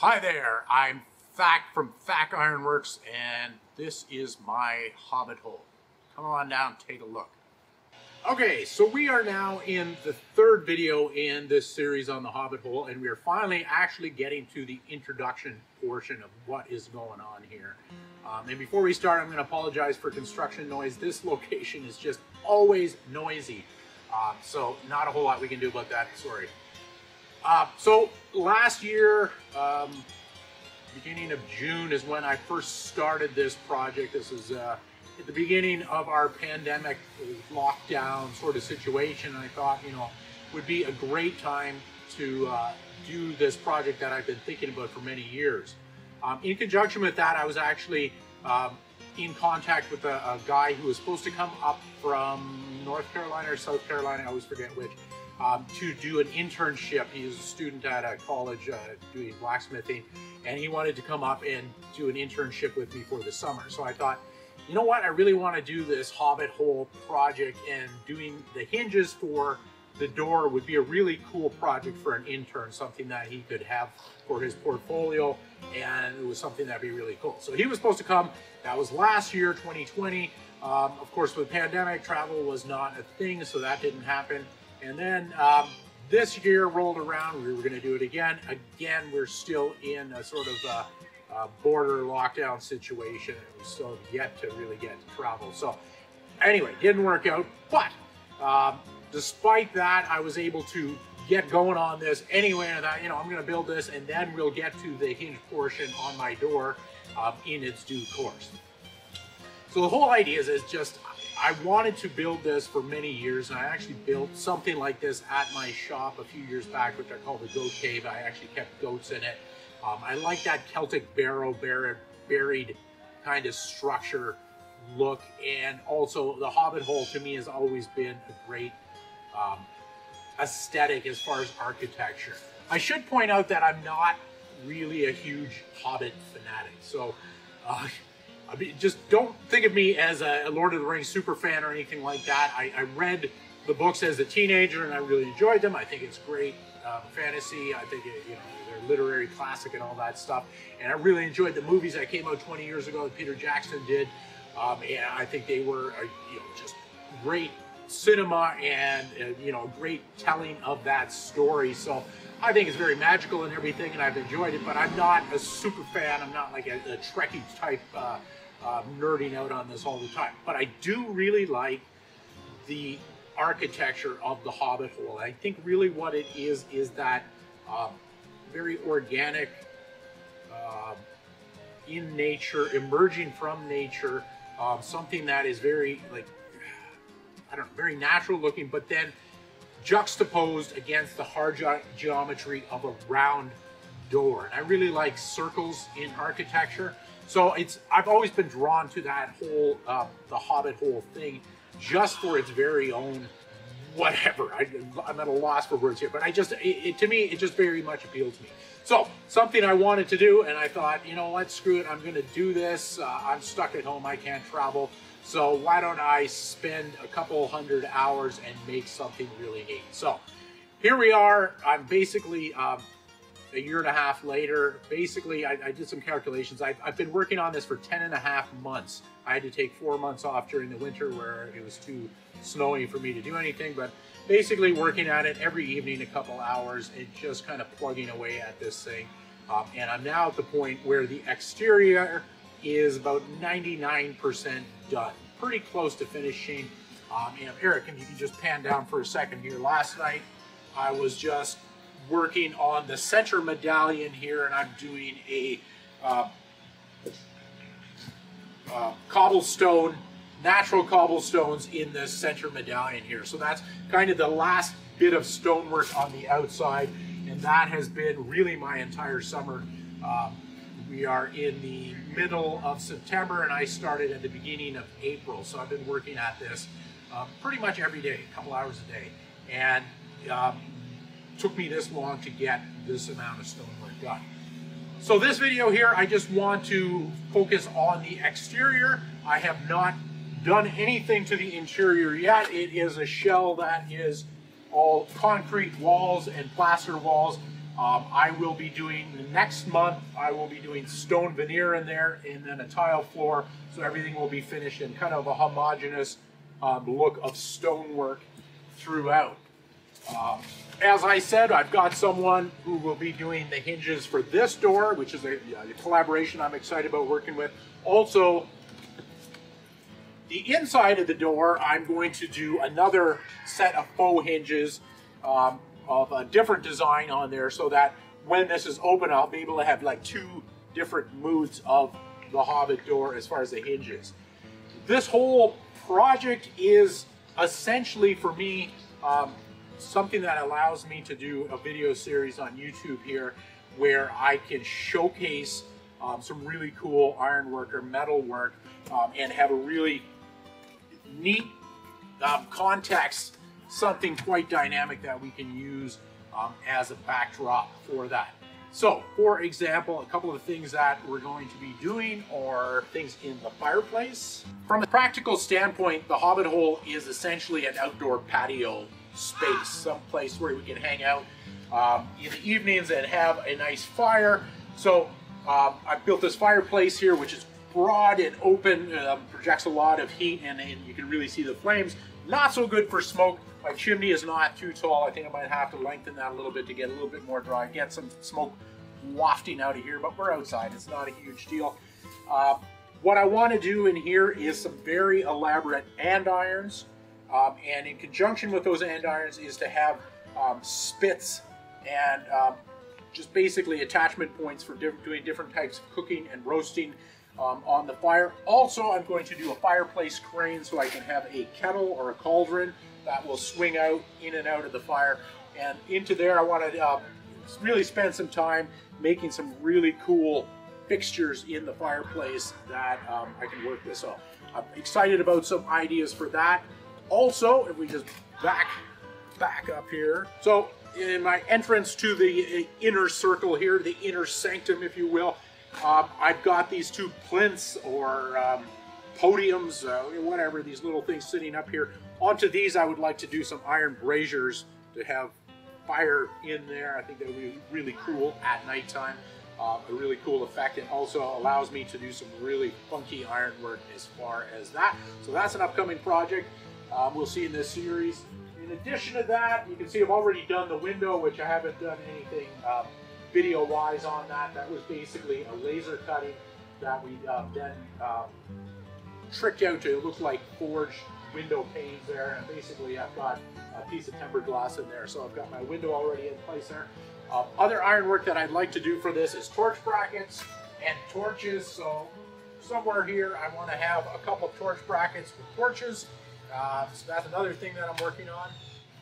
Hi there, I'm Thak from Thak Ironworks, and this is my Hobbit hole. Come on down, take a look. Okay, so we are now in the third video in this series on the Hobbit hole, and we are finally actually getting to the introduction portion of what is going on here. And before we start, I'm going to apologize for construction noise. This location is just always noisy, so not a whole lot we can do about that, sorry. So last year, beginning of June is when I first started this project. This is at the beginning of our pandemic lockdown sort of situation. I thought, you know, would be a great time to do this project that I've been thinking about for many years. In conjunction with that, I was actually in contact with a guy who was supposed to come up from North Carolina or South Carolina, I always forget which, to do an internship. He was a student at a college doing blacksmithing, and he wanted to come up and do an internship with me for the summer. So I thought, you know what, I really want to do this Hobbit hole project, and doing the hinges for the door would be a really cool project for an intern, something that he could have for his portfolio, and it was something that'd be really cool. So he was supposed to come, that was last year, 2020. Of course, with the pandemic, travel was not a thing, so that didn't happen. And then this year rolled around, we were going to do it again. Again, we're still in a sort of border lockdown situation. We still have yet to really get to travel. So anyway, didn't work out. But despite that, I was able to get going on this anyway. And I, you know, I'm going to build this, and then we'll get to the hinge portion on my door in its due course. So the whole idea is just, I wanted to build this for many years, and I actually built something like this at my shop a few years back, which I call the goat cave. I actually kept goats in it. I like that Celtic barrow buried kind of structure look, and also the Hobbit hole to me has always been a great aesthetic as far as architecture. I should point out that I'm not really a huge Hobbit fanatic, so I mean, just don't think of me as a Lord of the Rings super fan or anything like that. I read the books as a teenager, and I really enjoyed them. I think it's great fantasy. I think you know, they're literary classic and all that stuff. And I really enjoyed the movies that came out 20 years ago that Peter Jackson did. And I think they were you know, just great cinema and you know, great telling of that story. So I think it's very magical and everything, and I've enjoyed it. But I'm not a super fan. I'm not like a Trekkie type nerding out on this all the time. But I do really like the architecture of the Hobbit hole. I think really what it is that very organic, in nature, emerging from nature, something that is very, like, I don't know, very natural looking, but then juxtaposed against the hard geometry of a round door. And I really like circles in architecture. So I've always been drawn to that whole, the Hobbit hole thing, just for its very own whatever. I'm at a loss for words here, but to me, it just very much appealed to me. So something I wanted to do, and I thought, you know what, screw it, I'm gonna do this. I'm stuck at home, I can't travel. So why don't I spend a couple hundred hours and make something really neat? So here we are. I'm basically a year and a half later. Basically, I did some calculations. I've been working on this for 10.5 months. I had to take 4 months off during the winter where it was too snowy for me to do anything, but basically working at it every evening, a couple hours, and just kind of plugging away at this thing. And I'm now at the point where the exterior is about 99% done. Pretty close to finishing. And Eric, if you can just pan down for a second here. Last night, I was just working on the center medallion here, and I'm doing a cobblestone, natural cobblestones in the center medallion here. So that's kind of the last bit of stonework on the outside, and that has been really my entire summer. We are in the middle of September, and I started at the beginning of April. So I've been working at this pretty much every day, a couple hours a day. And took me this long to get this amount of stonework done. So this video here, I just want to focus on the exterior. I have not done anything to the interior yet. It is a shell that is all concrete walls and plaster walls. I will be doing, next month, I will be doing stone veneer in there and then a tile floor. So everything will be finished in kind of a homogeneous look of stonework throughout. As I said, I've got someone who will be doing the hinges for this door, which is a collaboration I'm excited about working with. Also, the inside of the door, I'm going to do another set of faux hinges of a different design on there, so that when this is open, I'll be able to have like two different moods of the Hobbit door as far as the hinges. This whole project is essentially, for me, something that allows me to do a video series on YouTube here where I can showcase some really cool ironwork or metal work and have a really neat context, something quite dynamic that we can use as a backdrop for that. So, for example, a couple of things that we're going to be doing are things in the fireplace. From a practical standpoint, the Hobbit hole is essentially an outdoor patio space, some place where we can hang out in the evenings and have a nice fire. So I've built this fireplace here, which is broad and open, projects a lot of heat, and you can really see the flames. Not so good for smoke. My chimney is not too tall. I think I might have to lengthen that a little bit to get a little bit more dry, get some smoke wafting out of here, but we're outside. It's not a huge deal. What I want to do in here is some very elaborate andirons, and in conjunction with those andirons is to have spits and just basically attachment points for doing different types of cooking and roasting on the fire. Also, I'm going to do a fireplace crane so I can have a kettle or a cauldron that will swing out in and out of the fire. And into there, I want to really spend some time making some really cool fixtures in the fireplace that I can work with. So I'm excited about some ideas for that. Also, if we just back up here. So in my entrance to the inner circle here, the inner sanctum, if you will, I've got these two plinths or podiums, whatever, these little things sitting up here. Onto these, I would like to do some iron braziers to have fire in there. I think that would be really cool at nighttime. A really cool effect. It also allows me to do some really funky ironwork as far as that. So that's an upcoming project we'll see in this series. In addition to that, you can see I've already done the window, which I haven't done anything video-wise on that. That was basically a laser cutting that we then tricked out to look like forged window panes there. And basically I've got a piece of tempered glass in there, so I've got my window already in place there. Other ironwork that I'd like to do for this is torch brackets and torches. So somewhere here I want to have a couple of torch brackets with torches. So that's another thing that I'm working on.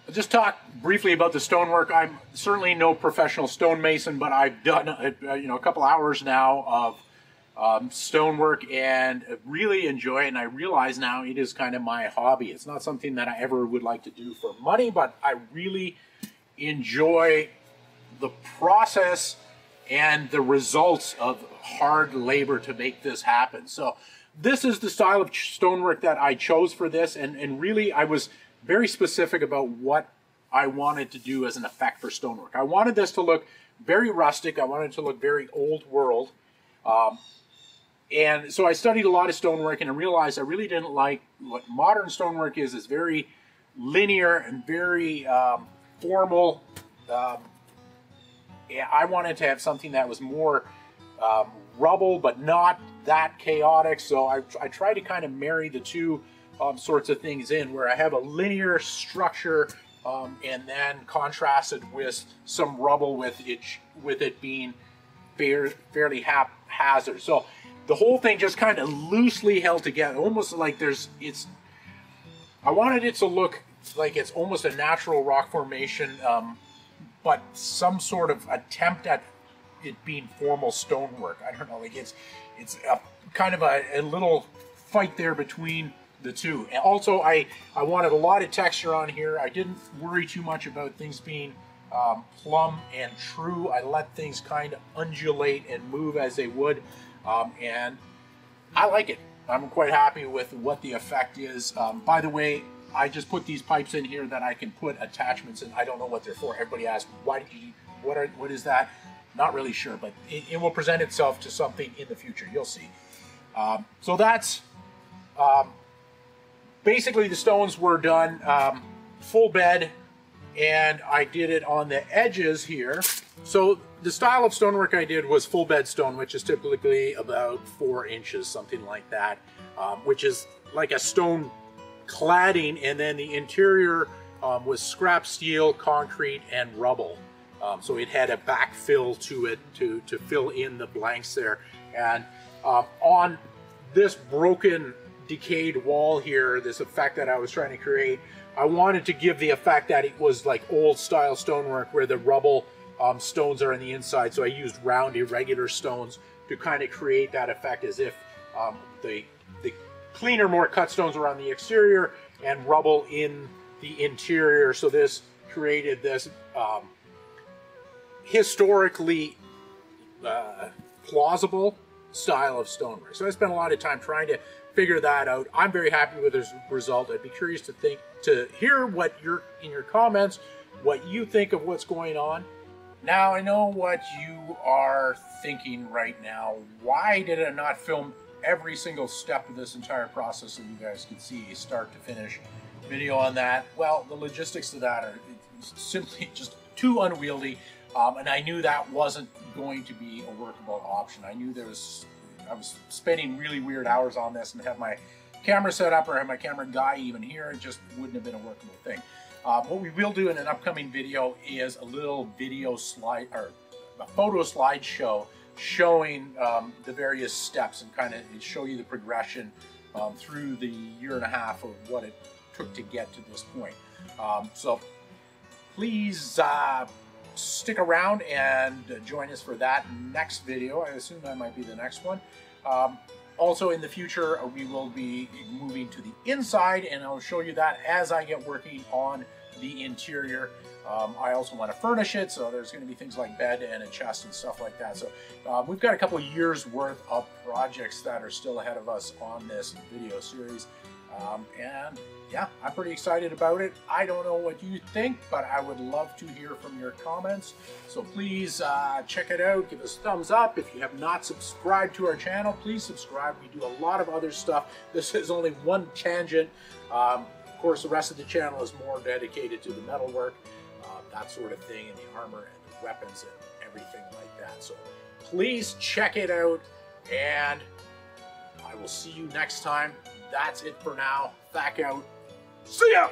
I'll just talk briefly about the stonework. I'm certainly no professional stonemason, but I've done a couple hours now of stonework and really enjoy it. And I realize now it is kind of my hobby. It's not something that I ever would like to do for money, but I really enjoy the process and the results of hard labor to make this happen. So this is the style of stonework that I chose for this, and really I was very specific about what I wanted to do as an effect for stonework. I wanted this to look very rustic. I wanted it to look very old world. And so I studied a lot of stonework, and I realized I really didn't like what modern stonework is very linear and very formal. I wanted to have something that was more rubble, but not that chaotic. So I try to kind of marry the two sorts of things in, where I have a linear structure and then contrasted with some rubble with it being fairly haphazard. So the whole thing just kind of loosely held together, almost like I wanted it to look like it's almost a natural rock formation, but some sort of attempt at it being formal stonework. I don't know, like it's a kind of a little fight there between the two. And also I wanted a lot of texture on here. I didn't worry too much about things being plumb and true. I let things kind of undulate and move as they would, and I like it. I'm quite happy with what the effect is. By the way, I just put these pipes in here that I can put attachments in. I don't know what they're for. Everybody asks, why did you what is that? Not really sure, but it will present itself to something in the future. You'll see. So that's basically the stones were done full bed, and I did it on the edges here. So the style of stonework I did was full bed stone, which is typically about 4 inches, something like that, which is like a stone cladding, and then the interior was scrap steel, concrete, and rubble. So it had a backfill to it to fill in the blanks there. And on this broken, decayed wall here, this effect that I was trying to create, I wanted to give the effect that it was like old style stonework where the rubble stones are on the inside. So I used round, irregular stones to kind of create that effect, as if the cleaner, more cut stones were on the exterior and rubble in the interior. So this created this historically plausible style of stonework. So I spent a lot of time trying to figure that out. I'm very happy with this result. I'd be curious to hear what in your comments, what you think of what's going on. Now, I know what you are thinking right now. Why did I not film every single step of this entire process so you guys can see start to finish video on that? Well, the logistics of that are simply just too unwieldy, and I knew that wasn't going to be a workable option. I knew I was spending really weird hours on this, and have my camera set up or have my camera guy even here, it just wouldn't have been a workable thing. What we will do in an upcoming video is a little video slide, or a photo slideshow showing the various steps, and kind of show you the progression through the 1.5 years of what it took to get to this point. So please stick around and join us for that next video. I assume that might be the next one. Also in the future, we will be moving to the inside, and I'll show you that as I get working on the interior. I also want to furnish it, so there's going to be things like bed and a chest and stuff like that. So we've got a couple years worth of projects that are still ahead of us on this video series. And yeah, I'm pretty excited about it. I don't know what you think, but I would love to hear from your comments. So please check it out. Give us a thumbs up. If you have not subscribed to our channel, please subscribe. We do a lot of other stuff. This is only one tangent. Of course, the rest of the channel is more dedicated to the metalwork, that sort of thing, and the armor and the weapons and everything like that. So please check it out, and I will see you next time. That's it for now. Thak out. See ya!